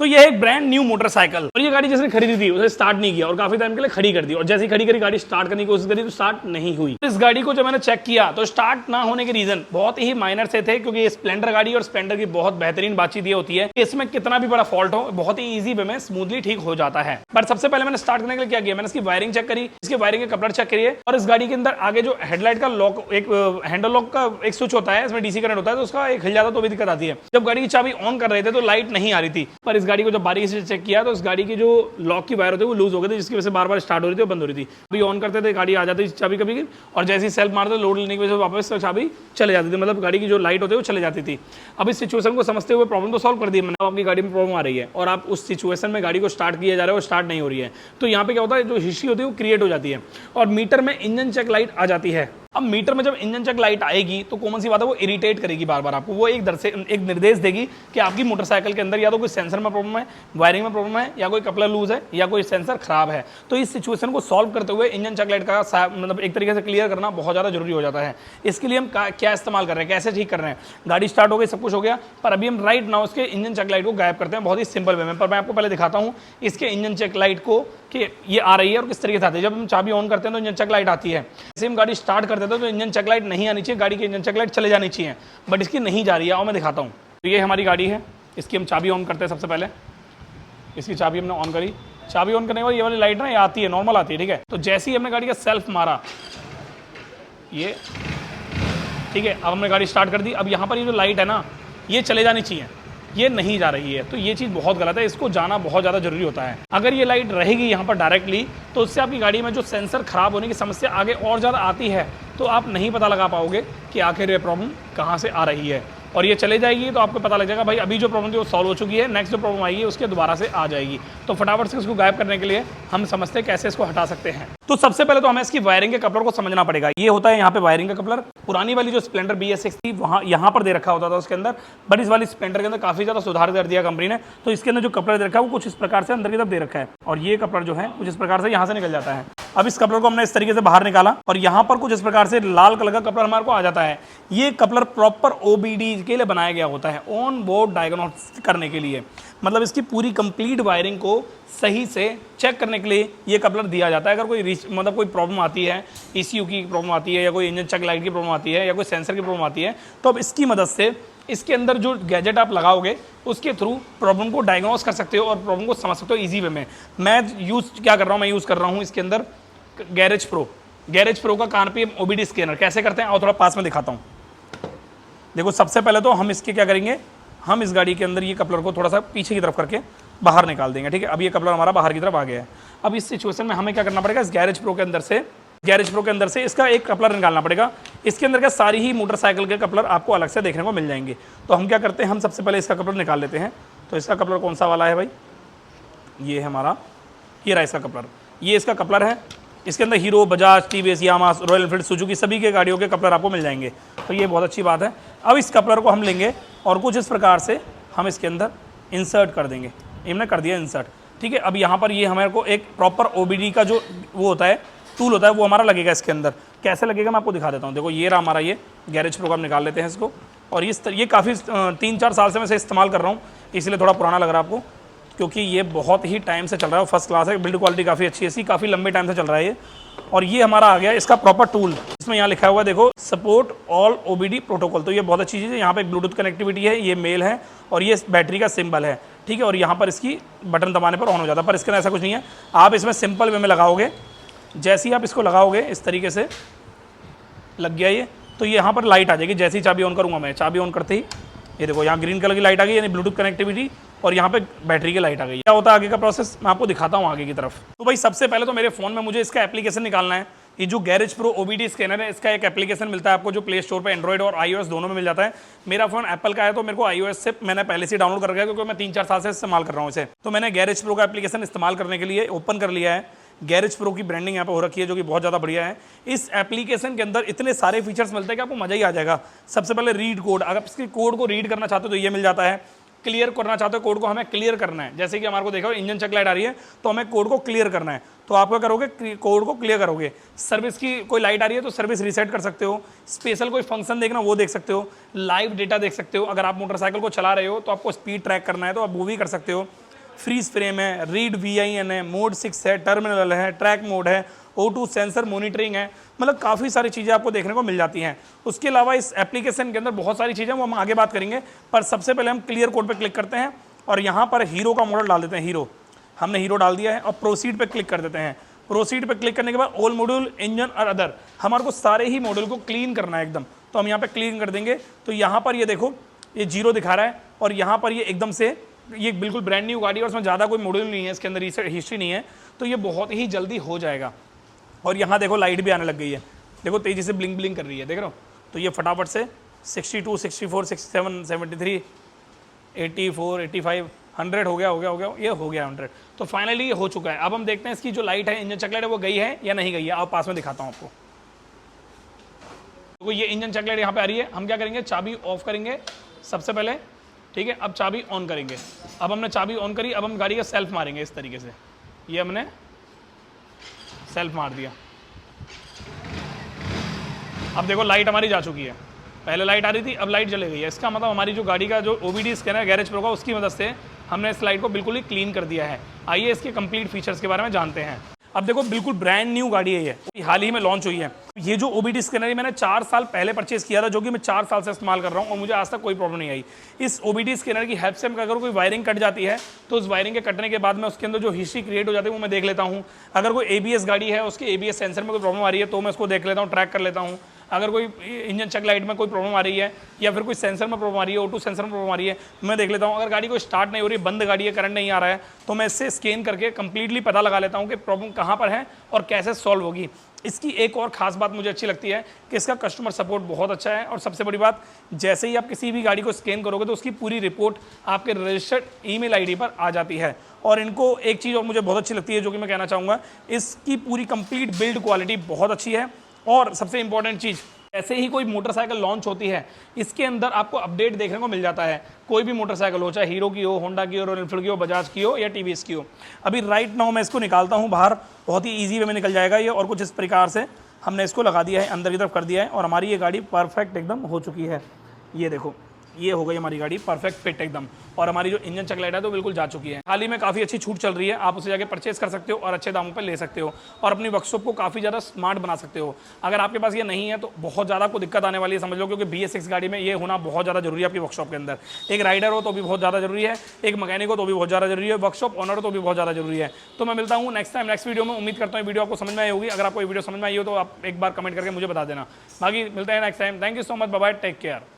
तो ये एक ब्रांड न्यू मोटरसाइकिल, और ये गाड़ी जिसने खरीदी थी उसे स्टार्ट नहीं किया और काफी टाइम के लिए खड़ी कर दी, और जैसी खड़ी करी गाड़ी स्टार्ट करने की कोशिश करी तो स्टार्ट नहीं हुई। इस गाड़ी को जब मैंने चेक किया तो स्टार्ट ना होने के रीजन बहुत ही माइनर से थे, क्योंकि ये स्प्लेंडर गाड़ी और स्प्लेंडर की बहुत बेहतरीन बातचीत ये होती है कि इसमें कितना भी बड़ा फॉल्ट हो बहुत ही ईजी वे में स्मूथली ठीक हो जाता है। बट सबसे पहले मैंने स्टार्ट करने के लिए क्या किया, मैंने इसकी वायरिंग चेक करी, इसके वायरिंग के कपलर चेक करिए, और इस गाड़ी के अंदर आगे जो हेडलाइट का लॉक, एक हैंडल लॉक का एक स्विच होता है, इसमें डीसी करंट होता है, तो उसका एक हिल जाता तो भी दिक्कत आती है। जब गाड़ी की चाबी ऑन कर रहे थे तो लाइट नहीं आ रही थी, पर इस गाड़ी को जब बारीकी से चेक किया तो इस गाड़ी की जो लॉक की वायर होती है वो लूज हो गई थी, जिसकी वजह से बार बार स्टार्ट हो रही थी और बंद हो रही थी। अभी ऑन करते थे गाड़ी आ जाती थी चाबी कभी, और जैसे ही सेल्फ मारते लोड लेने की वजह से वापस चाबी चले जाती थी, मतलब गाड़ी की जो लाइट होती है वो चले जाती थी। अब इस सिचुएशन को समझते हुए प्रॉब्लम तो सॉल्व कर दी मैंने, आपकी गाड़ी में प्रॉब्लम आ रही है और आप उस सिचुएशन में गाड़ी को स्टार्ट किया जा रहा है और स्टार्ट नहीं हो रही है, तो यहाँ पे क्या होता है, जो हिस्ट्री होती है वो क्रिएट हो जाती है और मीटर में इंजन चेक लाइट आ जाती है। अब मीटर में जब इंजन चेक लाइट आएगी तो कॉमन सी बात है वो इरिटेट करेगी बार बार आपको, वो एक निर्देश देगी कि आपकी मोटरसाइकिल के अंदर या तो कोई सेंसर में प्रॉब्लम है, वायरिंग में प्रॉब्लम है, या कोई कपलर लूज है, या कोई सेंसर खराब है। तो इस सिचुएशन को सॉल्व करते हुए इंजन चेक लाइट का मतलब एक तरीके से क्लियर करना बहुत ज़्यादा जरूरी हो जाता है। इसके लिए हम क्या इस्तेमाल कर रहे हैं, कैसे ठीक कर रहे हैं, गाड़ी स्टार्ट हो गई, सब कुछ हो गया, पर अभी हम राइट नाउ इसके इंजन चेक लाइट को गायब करते हैं बहुत ही सिंपल वे में। पर मैं आपको पहले दिखाता हूँ इसके इंजन चेक लाइट को कि ये आ रही है और किस तरीके से आती है। जब हम चाबी ऑन करते हैं तो इंजन चेक लाइट आती है, जैसे हम गाड़ी स्टार्ट करते थे तो इंजन चेक लाइट नहीं आनी चाहिए, गाड़ी की इंजन चेक लाइट चले जानी चाहिए, बट इसकी नहीं जा रही है। और मैं दिखाता हूँ, तो ये हमारी गाड़ी है, इसकी हम चाबी ऑन करते हैं। सबसे पहले इसकी चाबी हमने ऑन करी, चाबी ऑन करने के बाद ये वाली लाइट ना ये आती है, नॉर्मल आती है, ठीक है। तो जैसे ही हमने गाड़ी का सेल्फ मारा ये, ठीक है, अब हमने गाड़ी स्टार्ट कर दी। अब यहाँ पर ये जो लाइट है ना ये चले जानी चाहिए, ये नहीं जा रही है, तो ये चीज़ बहुत गलत है, इसको जाना बहुत ज़्यादा जरूरी होता है। अगर ये लाइट रहेगी यहाँ पर डायरेक्टली तो उससे आपकी गाड़ी में जो सेंसर खराब होने की समस्या आगे और ज़्यादा आती है, तो आप नहीं पता लगा पाओगे कि आखिर ये प्रॉब्लम कहाँ से आ रही है, और ये चले जाएगी तो आपको पता लग जाएगा भाई अभी जो प्रॉब्लम थी वो सॉल्व हो चुकी है, नेक्स्ट जो प्रॉब्लम आएगी उसके दोबारा से आ जाएगी। तो फटाफट से इसको गायब करने के लिए हम समझते हैं कैसे इसको हटा सकते हैं। तो सबसे पहले तो हमें इसकी वायरिंग के कपलर को समझना पड़ेगा। ये होता है यहाँ पे वायरिंग का कपलर, पुरानी वाली जो स्प्लेंडर BS6 थी वहाँ यहाँ पर दे रखा होता था उसके अंदर, बट इस वाली स्प्लेंडर के अंदर काफी ज्यादा सुधार कर दिया कंपनी ने, तो इसके अंदर जो कपलर दे रखा है वो कुछ इस प्रकार से अंदर की तरफ दे रखा है, और ये कपलर जो है कुछ इस प्रकार से यहाँ से निकल जाता है। अब इस कपलर को हमने इस तरीके से बाहर निकाला और यहाँ पर कुछ इस प्रकार से लाल कलर का कपलर हमारे को आ जाता है। ये कपलर प्रॉपर OBD के लिए बनाया गया होता है, ऑन बोर्ड डायग्नोस्टिक करने के लिए, मतलब इसकी पूरी कंप्लीट वायरिंग को सही से चेक करने के लिए ये कपलर दिया जाता है। अगर कोई मतलब कोई प्रॉब्लम आती है, ECU की प्रॉब्लम आती है, या कोई इंजन चेक लाइट की प्रॉब्लम आती है, या कोई सेंसर की प्रॉब्लम आती है, तो अब इसकी मदद से इसके अंदर जो गैजेट आप लगाओगे उसके थ्रू प्रॉब्लम को डायग्नोस कर सकते हो और प्रॉब्लम को समझ सकते हो ईजी वे में। मैं क्या कर रहा हूँ, मैं यूज़ कर रहा हूँ इसके अंदर गैरेज प्रो का RPM OBD स्कैनर। कैसे करते हैं और थोड़ा पास में दिखाता हूँ। देखो सबसे पहले तो हम इसके क्या करेंगे, हम इस गाड़ी के अंदर ये कपलर को थोड़ा सा पीछे की तरफ करके बाहर निकाल देंगे, ठीक है। अब ये कपलर हमारा बाहर की तरफ आ गया है। अब इस सिचुएशन में हमें क्या करना पड़ेगा, इस गैरेज प्रो के अंदर से इसका एक कपलर निकालना पड़ेगा। इसके अंदर क्या सारी ही मोटरसाइकिल के कपलर आपको अलग से देखने को मिल जाएंगे। तो हम क्या करते हैं, हम सबसे पहले इसका कपलर निकाल लेते हैं। तो इसका कपलर कौन सा वाला है भाई, ये है हमारा, ये रहा इसका कपलर, ये इसका कपलर है। इसके अंदर हीरो, बजाज, TVS, यामा, रॉयल एनफील्ड, सुजुकी सभी के गाड़ियों के कपलर आपको मिल जाएंगे, तो ये बहुत अच्छी बात है। अब इस कपलर को हम लेंगे और कुछ इस प्रकार से हम इसके अंदर इंसर्ट कर देंगे। हमने कर दिया इंसर्ट, ठीक है। अब यहाँ पर ये हमारे को एक प्रॉपर OBD का जो वो होता है, टूल होता है, वो हमारा लगेगा इसके अंदर। कैसे लगेगा मैं आपको दिखा देता हूँ। देखो ये रहा हमारा ये गैरेज प्रो का, हम निकाल लेते हैं इसको, और ये काफ़ी 3-4 साल से मैं इसे इस्तेमाल कर रहा हूँ, इसलिए थोड़ा पुराना लग रहा है आपको, क्योंकि ये बहुत ही टाइम से चल रहा है, फर्स्ट क्लास है, बिल्ड क्वालिटी काफ़ी अच्छी है इसकी, काफ़ी लंबे टाइम से चल रहा है ये। और ये हमारा आ गया इसका प्रॉपर टूल, इसमें यहाँ लिखा हुआ है देखो, सपोर्ट ऑल OBD प्रोटोकॉल। तो ये बहुत अच्छी चीज़ है। यहाँ पे ब्लूटूथ कनेक्टिविटी है, ये मेल है, और ये बैटरी का सिंबल है, ठीक है। और यहाँ पर इसकी बटन दबाने पर ऑन हो जाता है, पर इसके अंदर ऐसा कुछ नहीं है। आप इसमें सिंपल वे में लगाओगे, जैसे ही आप इसको लगाओगे इस तरीके से लग गया ये, तो ये यहाँ पर लाइट आ जाएगी। जैसे ही चाबी ऑन करूँगा मैं, चाबी ऑन करते ही ये देखो यहाँ ग्रीन कलर की लाइट आ गई, यानी ब्लूटूथ कनेक्टिविटी, और यहाँ पे बैटरी की लाइट आ गई। क्या होता है आगे का प्रोसेस, मैं आपको दिखाता हूँ आगे की तरफ। तो भाई सबसे पहले तो मेरे फ़ोन में मुझे इसका एप्लीकेशन निकालना है। ये जो गैरेज प्रो OBD स्कैनर है, इसका एक एप्लीकेशन मिलता है आपको, जो प्ले स्टोर पे एंड्रॉइड और iOS दोनों में मिल जाता है। मेरा फोन एप्पल का है, तो मेरे को iOS से मैंने पहले से डाउनलोड कर रखा है, क्योंकि मैं 3-4 साल से इस्तेमाल कर रहा हूँ इसे। तो मैंने गैरेज प्रो का एप्लीकेशन इस्तेमाल करने के लिए ओपन कर लिया है। गैरेज प्रो की ब्रांडिंग यहाँ पे हो रखी है, जो कि बहुत ज़्यादा बढ़िया है। इस एप्लीकेशन के अंदर इतने सारे फीचर्स मिलते हैं कि आपको मजा ही आ जाएगा। सबसे पहले रीड कोड, अगर इसकी कोड को रीड करना चाहते हो तो ये मिल जाता है। क्लियर करना चाहते हो कोड को, हमें क्लियर करना है, जैसे कि हमारे को देखो इंजन चेक लाइट आ रही है, तो हमें कोड को क्लियर करना है, तो आप क्या करोगे, कोड को क्लियर करोगे। सर्विस की कोई लाइट आ रही है तो सर्विस रीसेट कर सकते हो। स्पेशल कोई फंक्शन देखना वो देख सकते हो। लाइव डेटा देख सकते हो। अगर आप मोटरसाइकिल को चला रहे हो तो आपको स्पीड ट्रैक करना है तो आप वो भी कर सकते हो। फ्रीज फ्रेम है, रीड VIN है, मोड 6 है, टर्मिनल है, ट्रैक मोड है, O2 सेंसर मॉनिटरिंग है, मतलब काफ़ी सारी चीज़ें आपको देखने को मिल जाती हैं। उसके अलावा इस एप्लीकेशन के अंदर बहुत सारी चीज़ें वो हम आगे बात करेंगे, पर सबसे पहले हम क्लियर कोड पे क्लिक करते हैं और यहाँ पर हीरो का मॉडल डाल देते हैं। हीरो हमने हीरो डाल दिया है और प्रोसीड पे क्लिक कर देते हैं। प्रोसीड पे क्लिक करने के बाद ऑल मॉड्यूल इंजन और अदर, हमारे को सारे ही मॉडल को क्लीन करना है एकदम, तो हम यहाँ पे क्लीन कर देंगे। तो यहाँ पर ये देखो ये 0 दिखा रहा है और यहाँ पर ये एकदम से ये बिल्कुल ब्रांड न्यू गाड़ी है और उसमें ज़्यादा कोई मॉडल नहीं है, इसके अंदर हिस्ट्री नहीं है, तो ये बहुत ही जल्दी हो जाएगा। और यहाँ देखो लाइट भी आने लग गई है, देखो तेज़ी से ब्लिंक ब्लिंक कर रही है, देख रहे हो। तो ये फटाफट से 62, 64, 67, 73, 84, 85, 100 हो गया, ये हो गया 100। तो फाइनली ये हो चुका है। अब हम देखते हैं इसकी जो लाइट है, इंजन चेक लाइट है, वो गई है या नहीं गई है। आप पास में दिखाता हूँ आपको। तो ये इंजन चेक लाइट यहाँ पे आ रही है। हम क्या करेंगे, चाबी ऑफ करेंगे सबसे पहले, ठीक है। अब चाबी ऑन करेंगे। अब हमने चाबी ऑन करी, अब हम गाड़ी का सेल्फ मारेंगे इस तरीके से। ये हमने सेल्फ मार दिया। अब देखो लाइट हमारी जा चुकी है, पहले लाइट आ रही थी, अब लाइट चली गई है। इसका मतलब हमारी जो गाड़ी का जो OBD स्कैनर गैरेज प्रो का, उसकी मदद से हमने इस लाइट को बिल्कुल ही क्लीन कर दिया है। आइए इसके कंप्लीट फीचर्स के बारे में जानते हैं। अब देखो बिल्कुल ब्रांड न्यू गाड़ी है, ये हाल ही में लॉन्च हुई है। ये जो OBD स्कैनर मैंने 4 साल पहले परचेज किया था, जो कि मैं 4 साल से इस्तेमाल कर रहा हूँ और मुझे आज तक कोई प्रॉब्लम नहीं आई। इस OBD स्कैनर की हेल्प से अगर कोई वायरिंग कट जाती है तो उस वायरिंग के कटने के बाद में उसके अंदर जो हिस्ट्री क्रिएट हो जाती है वो मैं देख लेता हूँ। अगर कोई ABS गाड़ी है, उसके ABS सेंसर में कोई प्रॉब्लम आ रही है तो मैं उसको देख लेता हूँ, ट्रैक कर लेता हूँ। अगर कोई इंजन चेक लाइट में कोई प्रॉब्लम आ रही है या फिर कोई सेंसर में प्रॉब्लम आ रही है, O2 सेंसर में प्रॉब्लम आ रही है, मैं देख लेता हूँ। अगर गाड़ी को स्टार्ट नहीं हो रही, बंद गाड़ी है, करंट नहीं आ रहा है, तो मैं इससे स्कैन करके कंप्लीटली पता लगा लेता हूँ कि प्रॉब्लम कहाँ पर है और कैसे सॉल्व होगी। इसकी एक और ख़ास बात मुझे अच्छी लगती है कि इसका कस्टमर सपोर्ट बहुत अच्छा है। और सबसे बड़ी बात, जैसे ही आप किसी भी गाड़ी को स्कैन करोगे तो उसकी पूरी रिपोर्ट आपके रजिस्टर्ड ईमेल आईडी पर आ जाती है। और इनको एक चीज़ और मुझे बहुत अच्छी लगती है जो कि मैं कहना चाहूँगा, इसकी पूरी कंप्लीट बिल्ड क्वालिटी बहुत अच्छी है। और सबसे इंपॉर्टेंट चीज़, ऐसे ही कोई मोटरसाइकिल लॉन्च होती है, इसके अंदर आपको अपडेट देखने को मिल जाता है। कोई भी मोटरसाइकिल हो, चाहे हीरो की हो, होंडा की हो, रॉयल एनफील्ड की हो, बजाज की हो या TVS की हो। अभी राइट नाउ मैं इसको निकालता हूँ बाहर, बहुत ही ईजी वे में निकल जाएगा ये। और कुछ इस प्रकार से हमने इसको लगा दिया है, अंदर की तरफ कर दिया है और हमारी ये गाड़ी परफेक्ट एकदम हो चुकी है। ये देखो, ये हो गई हमारी गाड़ी परफेक्ट फिट एकदम। और हमारी जो इंजन चेक लाइट है तो बिल्कुल जा चुकी है। हाल ही में काफ़ी अच्छी छूट चल रही है, आप उसे जाके परचेस कर सकते हो और अच्छे दामों पर ले सकते हो और अपनी वर्कशॉप को काफ़ी ज़्यादा स्मार्ट बना सकते हो। अगर आपके पास ये नहीं है तो बहुत ज़्यादा आपको दिक्कत आने वाली है, समझ लो, क्योंकि BS6 गाड़ी में ये होना बहुत ज़्यादा जरूरी है आपकी वर्कशॉप के अंदर। एक राइडर हो तो भी बहुत ज़्यादा जरूरी है, एक मैकेनिक हो तो भी बहुत ज़्यादा जरूरी है, वर्कशॉप ओनर हो तो भी बहुत ज़्यादा जरूरी है। तो मैं मिलता हूँ नेक्स्ट टाइम, नेक्स्ट वीडियो में। उम्मीद करता हूँ वीडियो आपको समझ में आई होगी। अगर आपको वीडियो समझ में आई हो तो आप एक बार कमेंट करके मुझे बता देना। बाकी मिलते हैं next time. Thank you so much, bye bye, take care.